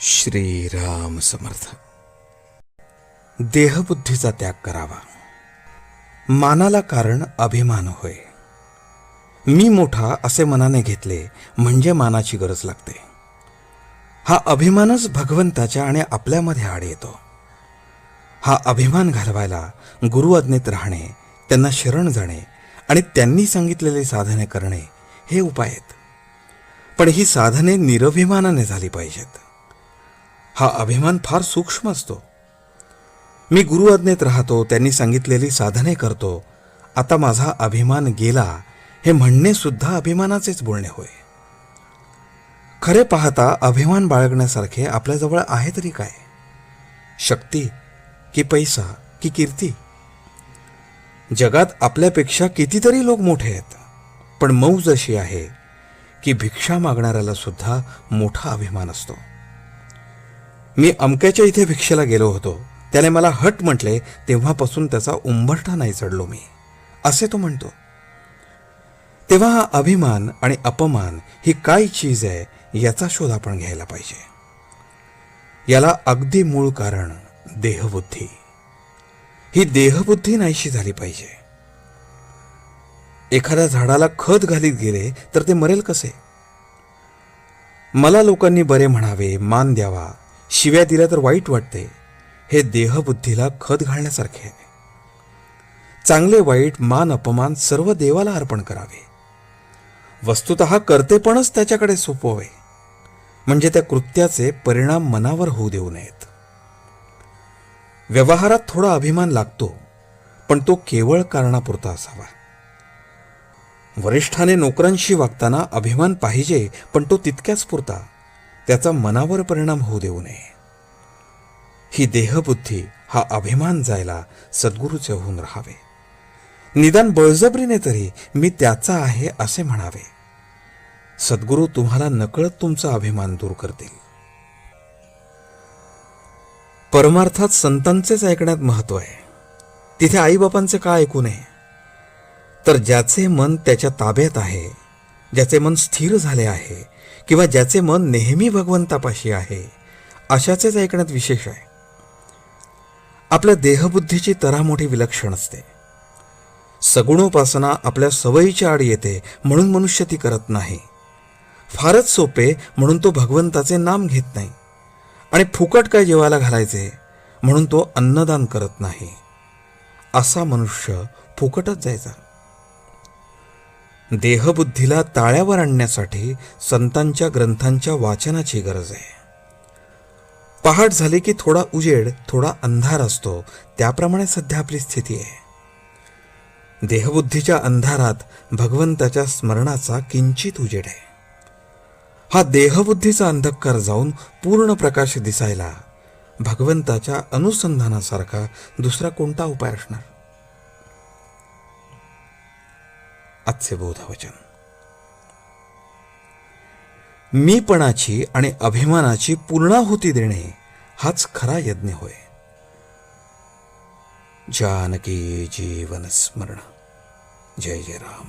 श्रीराम समर्थ. देहबुद्धीचा त्याग करावा. मानाला कारण अभिमान होय. मी मोठा असे मनाने घेतले म्हणजे मानाची गरज लागते. हा अभिमानच भगवंताच्या आणि आपल्यामध्ये आड येतो. हा अभिमान घालवायला गुरु आज्ञेत राहणे, त्यांना शरण जाणे आणि त्यांनी सांगितलेले साधने करणे हे उपाय आहेत. पण ही साधने निरभिमानाने झाली पाहिजेत. हा अभिमान फार सूक्ष्म असतो. मी गुरु आज्ञेत राहतो, त्यांनी सांगितलेली साधने करतो, आता माझा अभिमान गेला, हे म्हणणे सुद्धा अभिमानाचेच बोलणे होय. खरे पाहता अभिमान बाळगण्यासारखे आपल्याजवळ आहे तरी काय? शक्ती की पैसा की कीर्ती? जगात आपल्यापेक्षा कितीतरी लोक मोठे आहेत, पण मौज अशी आहे की भिक्षा मागणाऱ्याला सुद्धा मोठा अभिमान असतो. मी अमक्याच्या इथे भिक्षेला गेलो होतो, त्याने मला हट म्हटले, तेव्हापासून त्याचा उंबरठा नाही चढलो मी, असे तो म्हणतो. तेव्हा हा अभिमान आणि अपमान ही काय चीज आहे याचा शोध आपण घ्यायला पाहिजे. याला अगदी मूळ कारण देहबुद्धी. ही देहबुद्धी नाहीशी झाली पाहिजे. एखाद्या झाडाला खत घालीत गेले तर ते मरेल कसे? मला लोकांनी बरे म्हणावे, मान द्यावा, शिव्या दिल्या तर वाईट वाटते, हे देहबुद्धीला खत घालण्यासारखे आहे. चांगले वाईट मान अपमान सर्व देवाला अर्पण करावे. वस्तुतः कर्तेपणच त्याच्याकडे सोपवावे, म्हणजे त्या कृत्याचे परिणाम मनावर होऊ देऊ नयेत. व्यवहारात थोडा अभिमान लागतो, पण तो केवळ कारणापुरता असावा. वरिष्ठाने नोकरांशी वागताना अभिमान पाहिजे, पण तो तितक्याच पुरता, त्याचा मनावर परिणाम होऊ देऊ नये. ही देहबुद्धी, हा अभिमान जायला सद्गुरूचे होऊन राहावे. निदान बळजबरीने तरी मी त्याचा आहे असे म्हणावे. सद्गुरू तुम्हाला नकळत तुमचा अभिमान दूर करतील. परमार्थात संतांचेच ऐकण्यात महत्व आहे. तिथे आईबापांचे का ऐकू नये? तर ज्याचे मन त्याच्या ताब्यात आहे, ज्याचे मन स्थिर झाले आहे, किंवा ज्याचे मन नेहमी भगवंतापाशी आहे, अशाचेच ऐकण्यात विशेष आहे. आपल्या देहबुद्धीची तरामोठी विलक्षण असते. सगुणोपासना आपल्या सवयीच्या आड येते म्हणून मनुष्य ती करत नाही. फारच सोपे म्हणून तो भगवंताचे नाम घेत नाही, आणि फुकट काय जेवायला घालायचे म्हणून तो अन्नदान करत नाही. असा मनुष्य फुकटच जायचा. देहबुद्धीला ताळ्यावर आणण्यासाठी संतांच्या ग्रंथांच्या वाचनाची गरज आहे. पहाट झाली की थोडा उजेड, थोडा अंधार असतो, त्याप्रमाणे सध्या आपली स्थिती आहे. देहबुद्धीच्या अंधारात भगवंताच्या स्मरणाचा किंचित उजेड आहे. हा देहबुद्धीचा अंधकार जाऊन पूर्ण प्रकाश दिसायला भगवंताच्या अनुसंधानासारखा दुसरा कोणता उपाय असणार? आजचे बोधवचन. मीपणाची आणि अभिमानाची पूर्णाहुती देणे हाच खरा यज्ञ होय. जानकी जीवन स्मरण. जय जय राम.